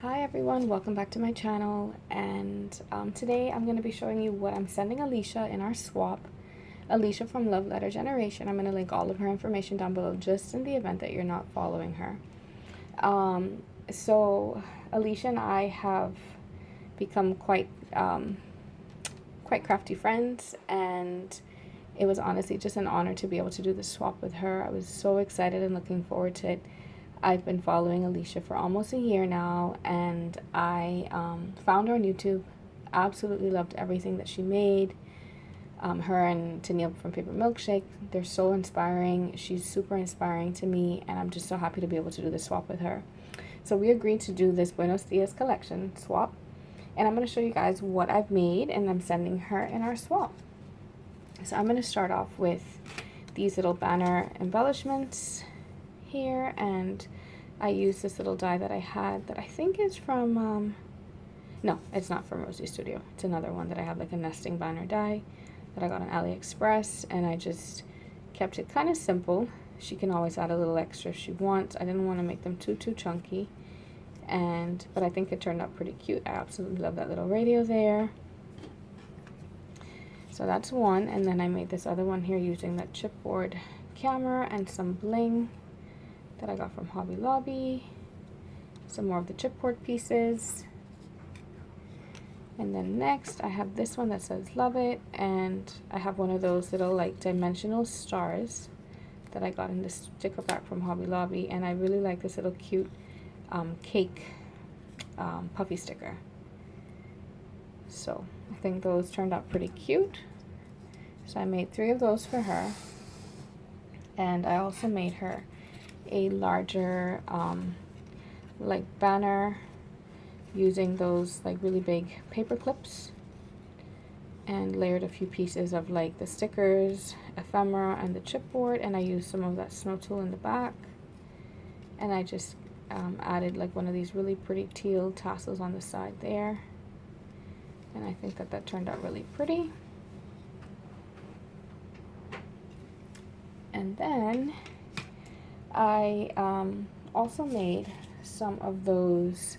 Hi everyone, welcome back to my channel, and today I'm going to be showing you what I'm sending Alisha in our swap. Alisha from Love Letter Generation. I'm going to link all of her information down below just in the event that you're not following her. So Alisha and I have become quite crafty friends, and it was honestly just an honor to be able to do the swap with her. I was so excited and looking forward to it. I've been following Alisha for almost a year now, and I found her on YouTube. Absolutely loved everything that she made. Her and Tennille from Paper Milkshake, they're so inspiring. She's super inspiring to me, and I'm just so happy to be able to do this swap with her. So we agreed to do this Buenos Dias collection swap, and I'm going to show you guys what I've made, and I'm sending her in our swap. So I'm going to start off with these little banner embellishments here, and I used this little die that I had that I think is from no, it's not from Rosie Studio. It's another one that I have, like a nesting banner die that I got on AliExpress, and I just kept it kind of simple. She can always add a little extra if she wants. I didn't want to make them too chunky, but I think it turned out pretty cute. I absolutely love that little radio there. So that's one, and then I made this other one here using that chipboard camera and some bling that I got from Hobby Lobby, some more of the chipboard pieces, and then next I have this one that says love it, and I have one of those little like dimensional stars that I got in this sticker pack from Hobby Lobby, and I really like this little cute cake puffy sticker. So I think those turned out pretty cute. So I made 3 of those for her, and I also made her a larger like banner using those like really big paper clips, and layered a few pieces of like the stickers, ephemera, and the chipboard, and I used some of that snow tool in the back, and I just added like one of these really pretty teal tassels on the side there, and I think that turned out really pretty. And then I also made some of those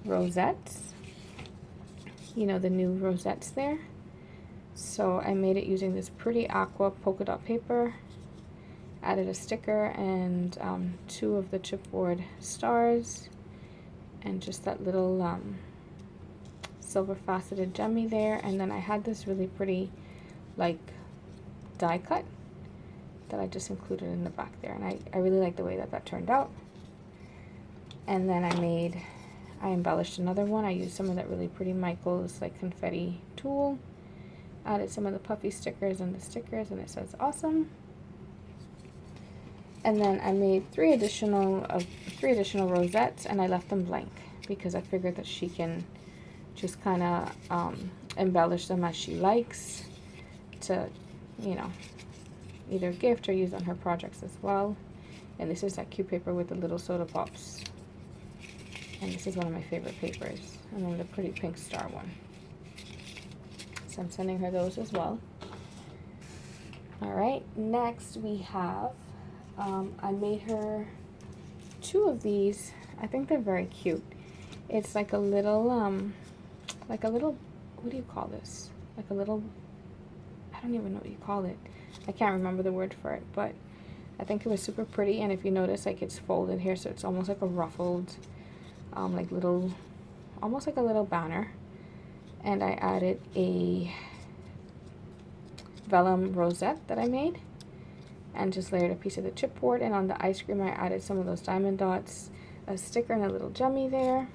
rosettes, you know, the new rosettes there. So I made it using this pretty aqua polka dot paper, added a sticker and 2 of the chipboard stars, and just that little silver faceted gemmy there, and then I had this really pretty like die cut that I just included in the back there, and I really like the way that turned out. And then I embellished another one. I used some of that really pretty Michaels like confetti tool, added some of the puffy stickers and the stickers, and it says awesome. And then I made 3 additional rosettes, and I left them blank because I figured that she can just kind of embellish them as she likes to, you know, either gift or use on her projects as well. And this is that cute paper with the little soda pops, and this is one of my favorite papers, and then the pretty pink star one. So I'm sending her those as well. Alright, next we have I made her 2 of these. I think they're very cute. It's like a little what do you call this, like a little, I don't even know what you call it. I can't remember the word for it, but I think it was super pretty. And if you notice, like, it's folded here, so it's almost like a ruffled, like little, almost like a little banner. And I added a vellum rosette that I made, and just layered a piece of the chipboard. And on the ice cream, I added some of those diamond dots, a sticker, and a little gemmy there.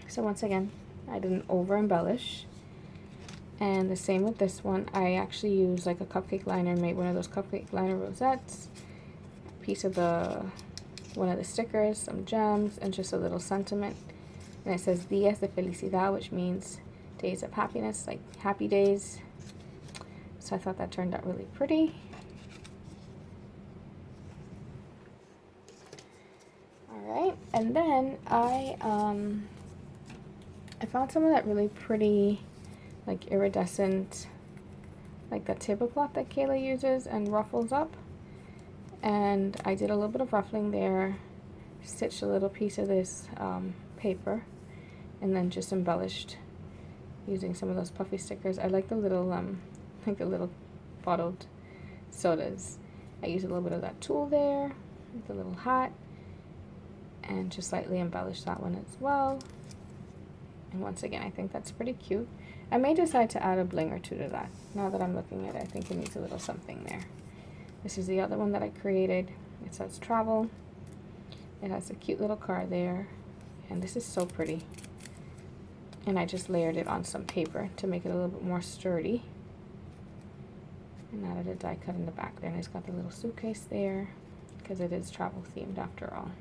So once again, I didn't over embellish. And the same with this one. I actually used like a cupcake liner, made one of those cupcake liner rosettes, a piece of one of the stickers, some gems, and just a little sentiment. And it says Días de Felicidad, which means days of happiness, like happy days. So I thought that turned out really pretty. Alright, and then I found some of that really pretty like iridescent, like that tablecloth that Kayla uses and ruffles up, and I did a little bit of ruffling there, stitched a little piece of this paper and then just embellished using some of those puffy stickers. I like the little like the little bottled sodas. I use a little bit of that tulle there with the little hat and just slightly embellish that one as well. And once again, I think that's pretty cute. I may decide to add a bling or two to that. Now that I'm looking at it, I think it needs a little something there. This is the other one that I created. It says travel. It has a cute little car there. And this is so pretty. And I just layered it on some paper to make it a little bit more sturdy. And added a die cut in the back there. And it's got the little suitcase there because it is travel themed after all.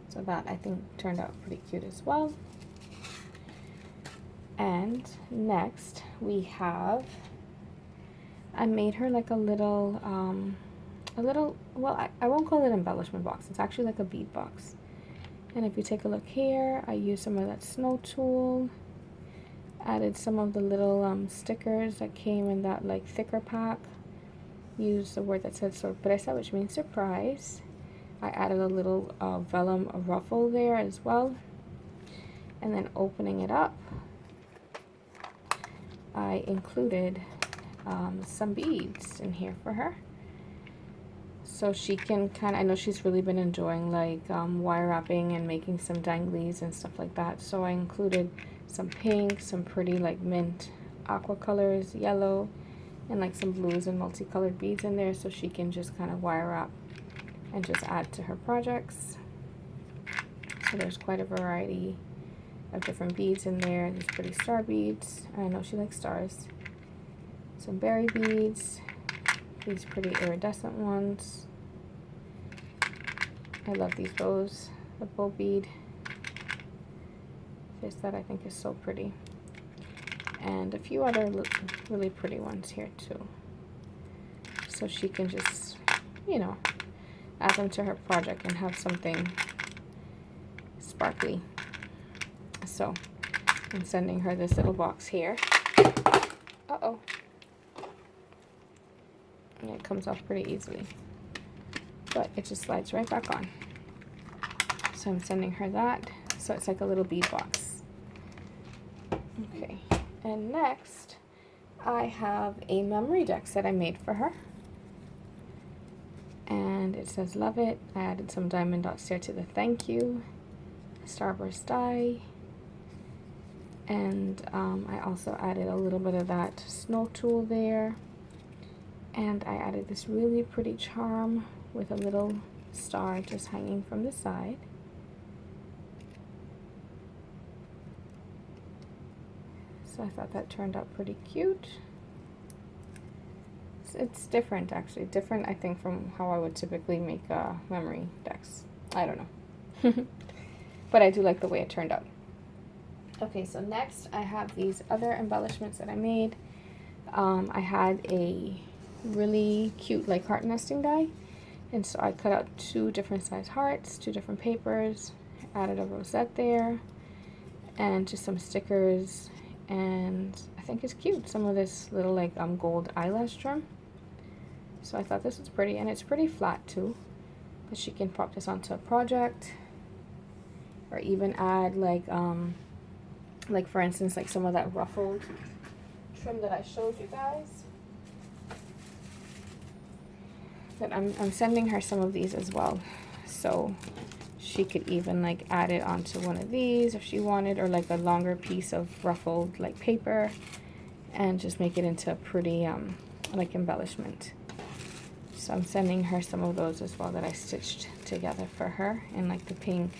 So that I think turned out pretty cute as well. And next we have, I made her like a little, well, I won't call it embellishment box. It's actually like a bead box. And if you take a look here, I used some of that snow tulle, added some of the little stickers that came in that like thicker pack, used the word that said sorpresa, which means surprise. I added a little vellum ruffle there as well. And then opening it up, I included some beads in here for her. So she can kind of, I know she's really been enjoying like wire wrapping and making some danglies and stuff like that. So I included some pink, some pretty like mint aqua colors, yellow, and like some blues and multicolored beads in there so she can just kind of wire wrap and just add to her projects. So there's quite a variety of different beads in there. There's pretty star beads. I know she likes stars. Some berry beads. These pretty iridescent ones. I love these bows. The bow bead. This that I think is so pretty. And a few other really pretty ones here too. So she can just, you know, add them to her project and have something sparkly. So I'm sending her this little box here. Uh-oh. And it comes off pretty easily. But it just slides right back on. So I'm sending her that. So it's like a little bead box. Okay. And next, I have a memory dex that I made for her. And it says love it. I added some diamond dots there to the thank you. Starburst die. And I also added a little bit of that snow tulle there. And I added this really pretty charm with a little star just hanging from the side. So I thought that turned out pretty cute. It's different actually. Different I think from how I would typically make a memory dex. I don't know. But I do like the way it turned out. Okay, so next I have these other embellishments that I made. I had a really cute like heart nesting die. And so I cut out 2 different size hearts, 2 different papers, added a rosette there, and just some stickers. And I think it's cute. Some of this little like gold eyelash trim. So I thought this was pretty, and it's pretty flat too. But she can pop this onto a project, or even add like for instance like some of that ruffled trim that I showed you guys. But I'm sending her some of these as well, so she could even like add it onto one of these if she wanted, or like a longer piece of ruffled like paper, and just make it into a pretty like embellishment. So I'm sending her some of those as well that I stitched together for her in like the pink,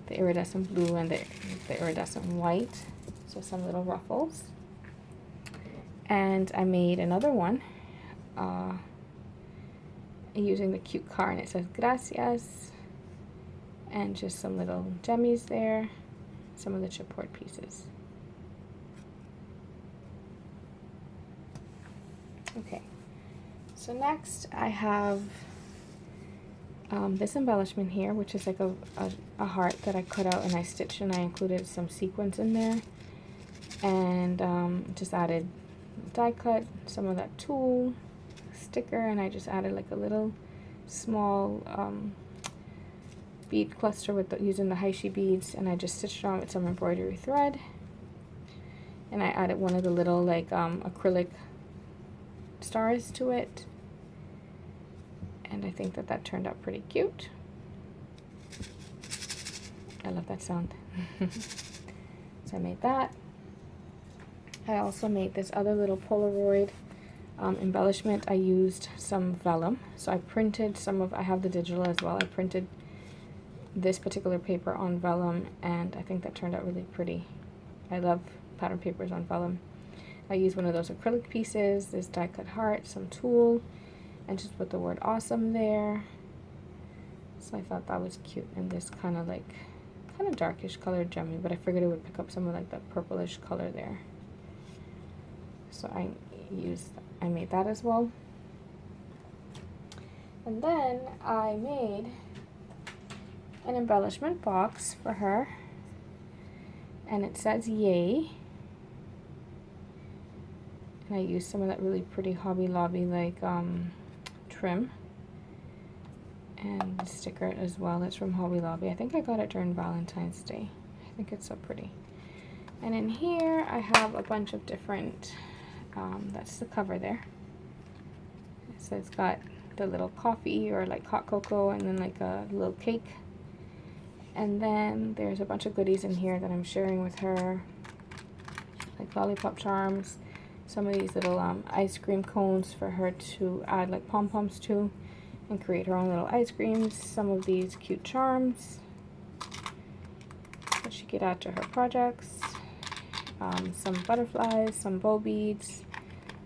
the iridescent blue, and the iridescent white. So some little ruffles. And I made another one using the cute car, and it says gracias, and just some little jemmies there, some of the chipboard pieces. Okay, so next I have this embellishment here, which is like a heart that I cut out and I stitched, and I included some sequins in there, and just added die cut, some of that tulle, sticker, and I just added like a little small bead cluster with using the Haishi beads, and I just stitched it on with some embroidery thread. And I added one of the little like acrylic stars to it, and I think that that turned out pretty cute. I love that sound. So I made that. I also made this other little Polaroid embellishment. I used some vellum, so I printed some of, I have the digital as well, I printed this particular paper on vellum, and I think that turned out really pretty. I love pattern papers on vellum. I used one of those acrylic pieces, this die cut heart, some tulle, and just put the word awesome there. So I thought that was cute, and this kind of darkish color gemmy, but I figured it would pick up some of like the purplish color there. So I made that as well. And then I made an embellishment box for her, and it says yay. And I used some of that really pretty Hobby Lobby like trim and sticker as well. It's from Hobby Lobby. I think I got it during Valentine's Day. I think it's so pretty. And in here I have a bunch of different, that's the cover there. So it's got the little coffee or like hot cocoa, and then like a little cake. And then there's a bunch of goodies in here that I'm sharing with her, like lollipop charms, some of these little ice cream cones for her to add like pom-poms to and create her own little ice creams, some of these cute charms that she could add to her projects, some butterflies, some bow beads,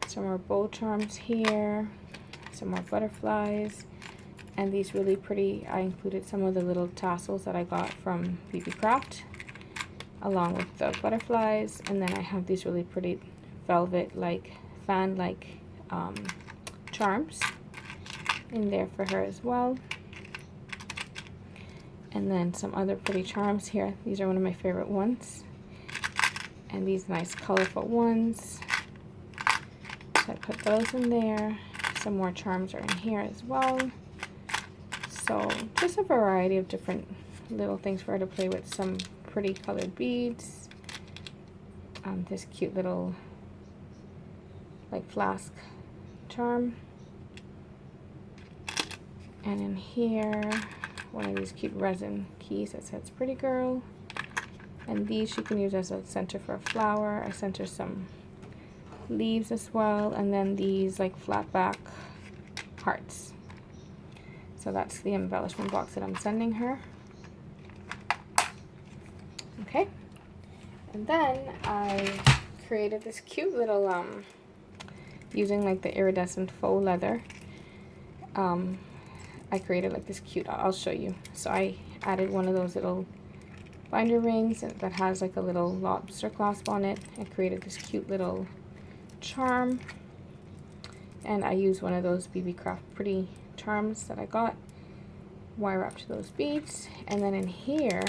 some more bow charms here, some more butterflies, and these really pretty, I included some of the little tassels that I got from BB Craft along with the butterflies. And then I have these really pretty velvet like fan like charms in there for her as well. And then some other pretty charms here. These are one of my favorite ones, and these nice colorful ones, so I put those in there. Some more charms are in here as well. So just a variety of different little things for her to play with. Some pretty colored beads, this cute little like flask charm, and in here one of these cute resin keys that says pretty girl, and these she can use as a center for a flower. I sent her some leaves as well, and then these like flat back hearts. So that's the embellishment box that I'm sending her. Okay, and then I created this cute little using like the iridescent faux leather. I created like this cute, I'll show you. So I added one of those little binder rings that has like a little lobster clasp on it. I created this cute little charm, and I used one of those BB Craft pretty charms that I got, wire wrapped those beads. And then in here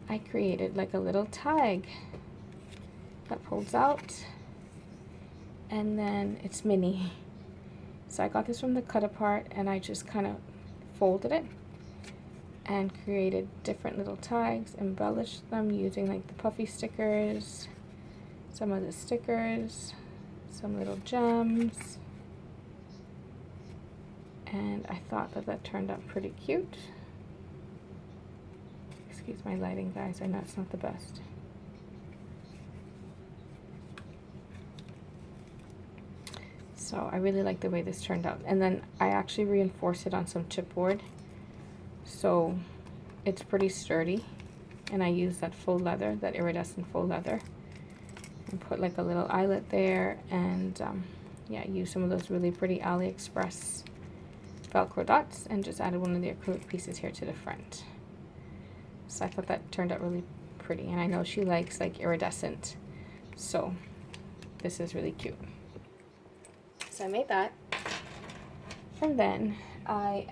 I created like a little tag that pulls out, and then it's mini. So I got this from the cut apart, and I just kind of folded it and created different little tags, embellished them using like the puffy stickers, some of the stickers, some little gems, and I thought that that turned out pretty cute. Excuse my lighting, guys, I know it's not the best. So I really like the way this turned out. And then I actually reinforced it on some chipboard, so it's pretty sturdy. And I used that faux leather, that iridescent faux leather, and put like a little eyelet there. And yeah, used some of those really pretty AliExpress Velcro dots, and just added one of the acrylic pieces here to the front. So I thought that turned out really pretty, and I know she likes like iridescent, so this is really cute. So I made that, and then I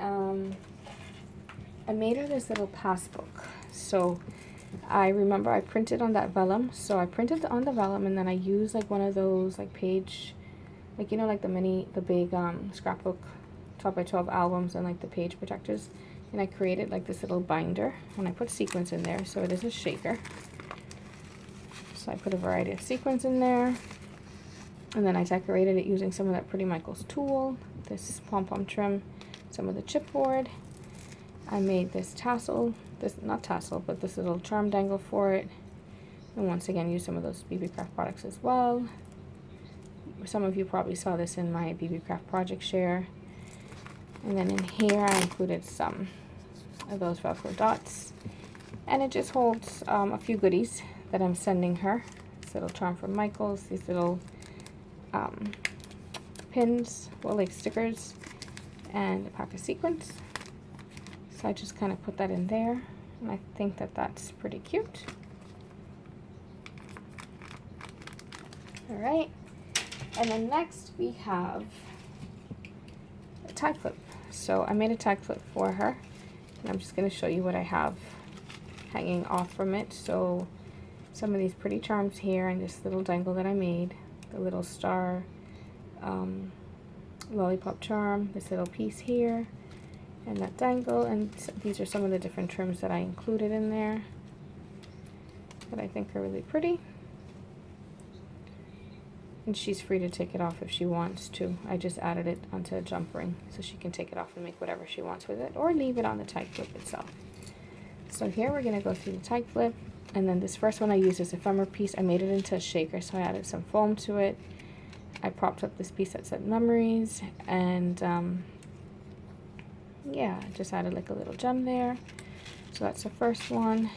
made her this little passbook. So I remember I printed on that vellum, so I printed on the vellum, and then I used like one of those like page, like, you know, like the big scrapbook 12 by 12 albums and like the page protectors, and I created like this little binder, and I put sequins in there, so it is a shaker. So I put a variety of sequins in there, and then I decorated it using some of that Pretty Michaels tulle, this pom-pom trim, some of the chipboard. I made this tassel, not tassel, but this little charm dangle for it. And once again, use some of those BB Craft products as well. Some of you probably saw this in my BB Craft project share. And then in here, I included some of those Velcro dots. And it just holds a few goodies that I'm sending her. This little charm from Michaels, these little pins, well, like stickers, and a pack of sequins. So I just kind of put that in there, and I think that that's pretty cute. All right, and then next we have a tag clip. So I made a tag clip for her, and I'm just going to show you what I have hanging off from it. So some of these pretty charms here, and this little dangle that I made, the little star lollipop charm, this little piece here, and that dangle, and these are some of the different trims that I included in there that I think are really pretty. And she's free to take it off if she wants to. I just added it onto a jump ring so she can take it off and make whatever she wants with it, or leave it on the tag clip itself. So here we're going to go through the tag clip, and then this first one I used as a ephemera piece. I made it into a shaker, so I added some foam to it. I propped up this piece that said memories, and yeah, I just added like a little gem there. So that's the first one.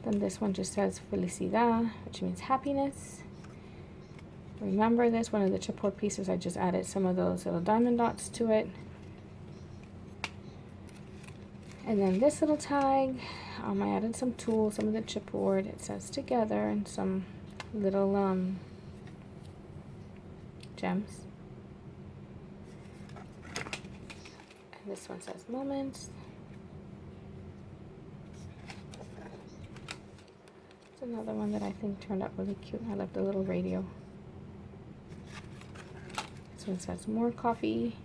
Then this one just says felicidad, which means happiness. Remember this, one of the chipboard pieces, I just added some of those little diamond dots to it. And then this little tag, I added some tulle, some of the chipboard. It says together, and some little gems. And this one says moments. It's another one that I think turned out really cute. I left a little radio. This one says more coffee.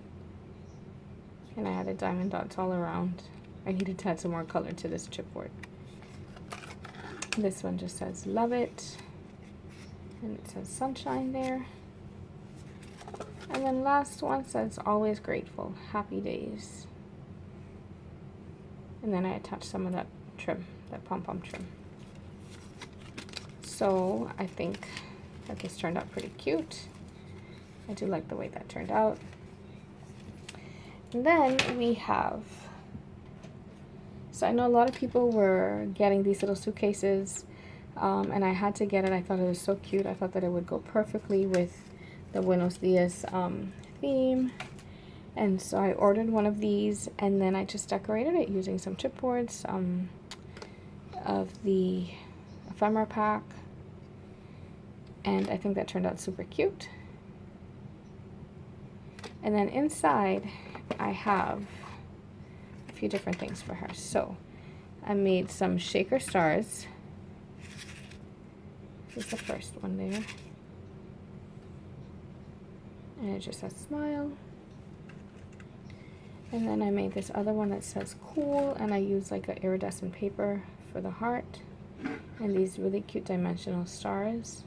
And I added diamond dots all around. I needed to add some more color to this chipboard. This one just says love it. And it says sunshine there. And then last one says always grateful, happy days. And then I attached some of that trim, that pom-pom trim. So I think that this turned out pretty cute. I do like the way that turned out. And then we have, so I know a lot of people were getting these little suitcases, and I had to get it. I thought it was so cute. I thought that it would go perfectly with the Buenos Dias theme, and so I ordered one of these, and then I just decorated it using some chipboards of the ephemera pack, and I think that turned out super cute. And then inside I have a few different things for her. So I made some shaker stars. This is the first one there. And it just says smile. And then I made this other one that says cool, and I used like an iridescent paper for the heart, and these really cute dimensional stars.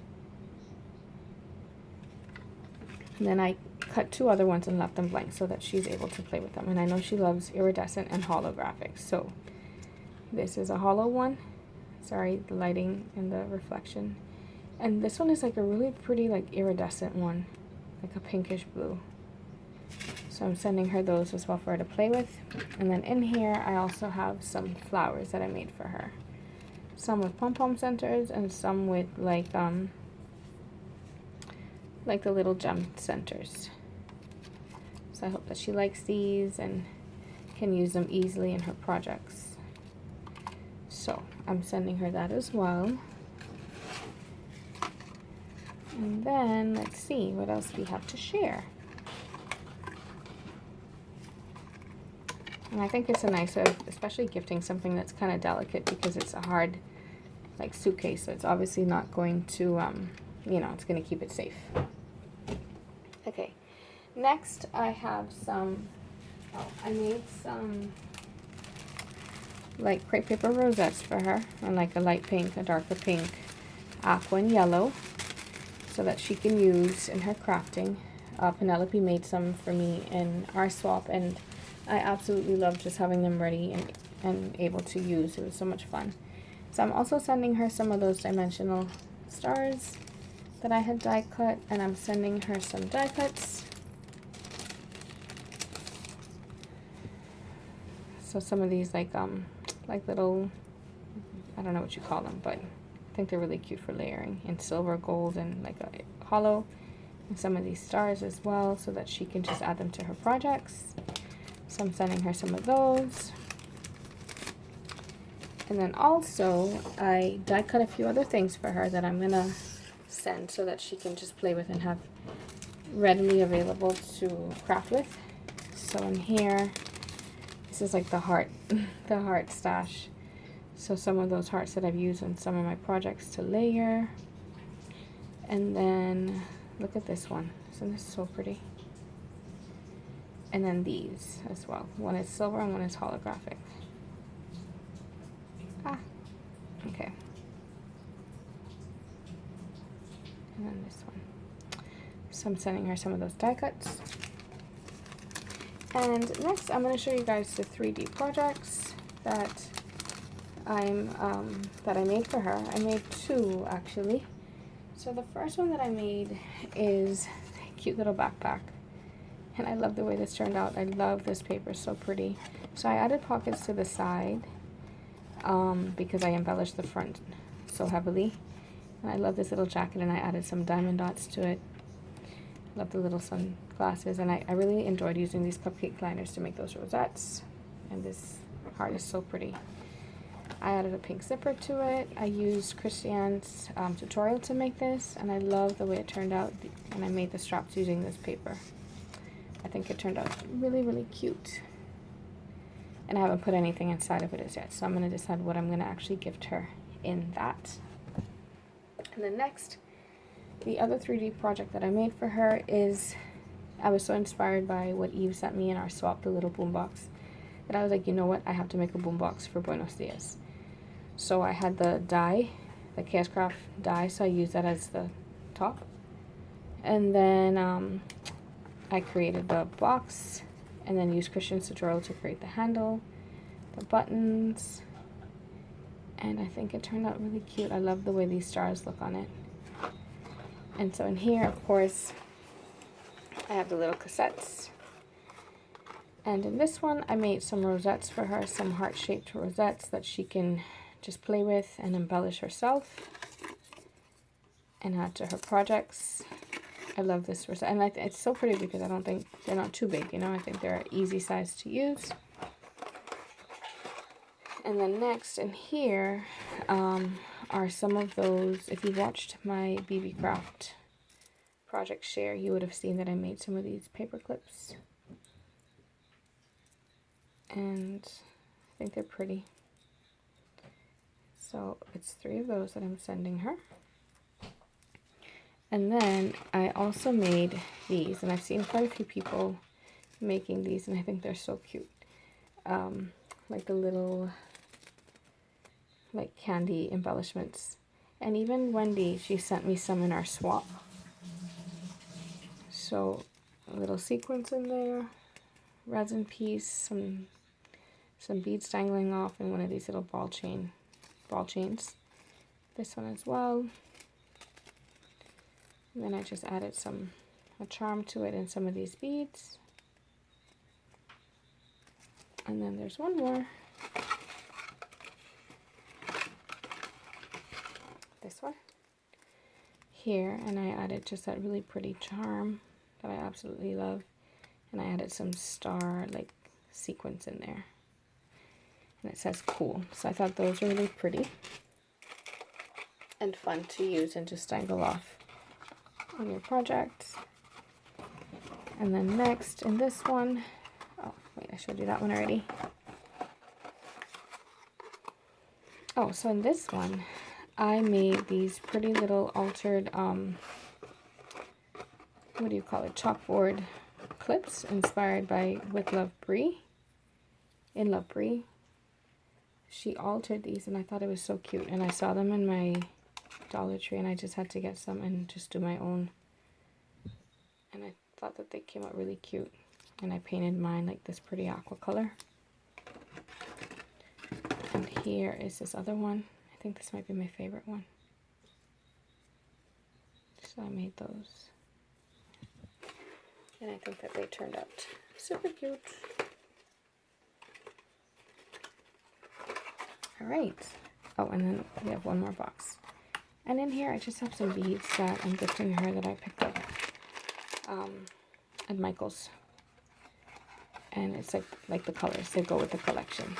And then I cut two other ones and left them blank so that she's able to play with them. And I know she loves iridescent and holographic. So this is a hollow one. Sorry, the lighting and the reflection. And this one is like a really pretty like iridescent one, like a pinkish blue. So I'm sending her those as well for her to play with. And then in here I also have some flowers that I made for her. Some with pom-pom centers and some with like the little gem centers. So I hope that she likes these and can use them easily in her projects. So I'm sending her that as well. And then let's see what else we have to share. And I think it's a nice way of especially gifting something that's kind of delicate, because it's a hard like suitcase, so it's obviously not going to you know, it's going to keep it safe. Okay, next I have some, I made some like crepe paper rosettes for her, and like a light pink, a darker pink, aqua and yellow, so that she can use in her crafting. Penelope made some for me in our swap, and I absolutely love just having them ready and able to use. It was so much fun. So I'm also sending her some of those dimensional stars that I had die cut, and I'm sending her some die cuts. So some of these like little, I don't know what you call them, but I think they're really cute for layering in silver, gold, and like a hollow. And some of these stars as well, so that she can just add them to her projects. So I'm sending her some of those. And then also I die cut a few other things for her that I'm gonna send so that she can just play with and have readily available to craft with. So in here, this is like the heart, the heart stash. So some of those hearts that I've used in some of my projects to layer. And then look at this one. Isn't this so pretty? And then these as well. One is silver and one is holographic. Okay. And then this one. So I'm sending her some of those die cuts. And next I'm going to show you guys the 3D projects that I made for her. I made two actually. So the first one that I made is a cute little backpack. And I love the way this turned out. I love this paper, so pretty. So I added pockets to the side because I embellished the front so heavily. And I love this little jacket, and I added some diamond dots to it. Love the little sunglasses, and I really enjoyed using these cupcake liners to make those rosettes. And this heart is so pretty. I added a pink zipper to it. I used Christiane's tutorial to make this, and I love the way it turned out. And I made the straps using this paper. I think it turned out really, really cute. And I haven't put anything inside of it as yet, so I'm going to decide what I'm going to actually gift her in that. And then next, the other 3D project that I made for her is, I was so inspired by what Eve sent me in our swap, the little boombox, that I was like, you know what, I have to make a boombox for Buenos Dias. So I had the die, the Chaos Craft die, so I used that as the top. And then I created the box, and then used Christian's tutorial to create the handle, the buttons, and I think it turned out really cute. I love the way these stars look on it. And so in here, of course, I have the little cassettes. And in this one, I made some rosettes for her, some heart-shaped rosettes that she can just play with and embellish herself and add to her projects. I love this rosette, and it's so pretty because I don't think they're not too big, you know. I think they're easy size to use. And then next in here are some of those. If you watched my BB Craft project share, you would have seen that I made some of these paper clips, and I think they're pretty. So it's 3 of those that I'm sending her. And then I also made these, and I've seen quite a few people making these, and I think they're so cute. Like the little, like candy embellishments. And even Wendy, she sent me some in our swap. So a little sequins in there, resin piece, some beads dangling off, and one of these little ball chains. This one as well. And then I just added a charm to it and some of these beads. And then there's one more. This one here, and I added just that really pretty charm that I absolutely love. And I added some star like sequins in there. And it says cool. So I thought those were really pretty and fun to use and just dangle off on your project. And then next in this one, oh wait, I showed you that one already. Oh, so in this one I made these pretty little altered what do you call it, chalkboard clips inspired by In Love Brie. she altered these, and I thought it was so cute, and I saw them in my Dollar Tree, and I just had to get some and just do my own, and I thought that they came out really cute, and I painted mine like this pretty aqua color. And here is this other one. I think this might be my favorite one. So I made those, and I think that they turned out super cute. All right. Oh, and then we have one more box. And in here, I just have some beads that I'm gifting her that I picked up at Michael's. And it's like the colors, they go with the collection.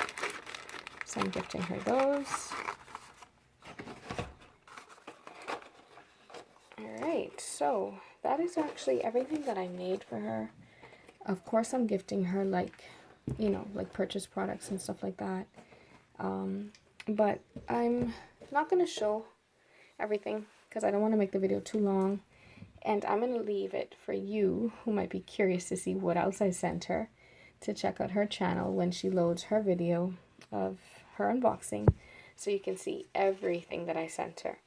So I'm gifting her those. Alright, so that is actually everything that I made for her. Of course, I'm gifting her like, you know, like purchase products and stuff like that. But I'm not going to show everything because I don't want to make the video too long. And I'm going to leave it for you who might be curious to see what else I sent her to check out her channel when she loads her video of her unboxing, so you can see everything that I sent her.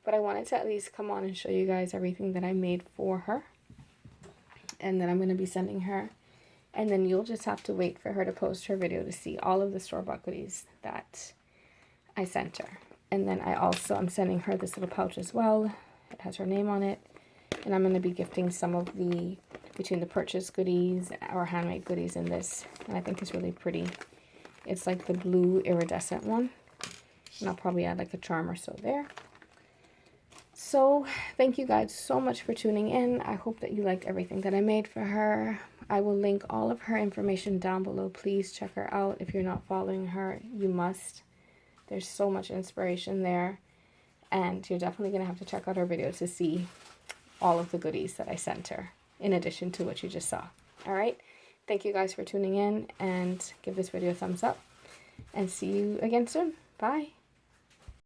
But I wanted to at least come on and show you guys everything that I made for her and that I'm going to be sending her. And then you'll just have to wait for her to post her video to see all of the store-bought goodies that I sent her. And then I'm sending her this little pouch as well. It has her name on it. And I'm going to be gifting some of between the purchase goodies or handmade goodies in this. And I think it's really pretty. It's like the blue iridescent one. And I'll probably add like a charm or so there. So thank you guys so much for tuning in. I hope that you liked everything that I made for her. I will link all of her information down below. Please check her out. If you're not following her, you must. There's so much inspiration there. And you're definitely going to have to check out her video to see all of the goodies that I sent her, in addition to what you just saw. All right. Thank you guys for tuning in, and give this video a thumbs up, and see you again soon. Bye.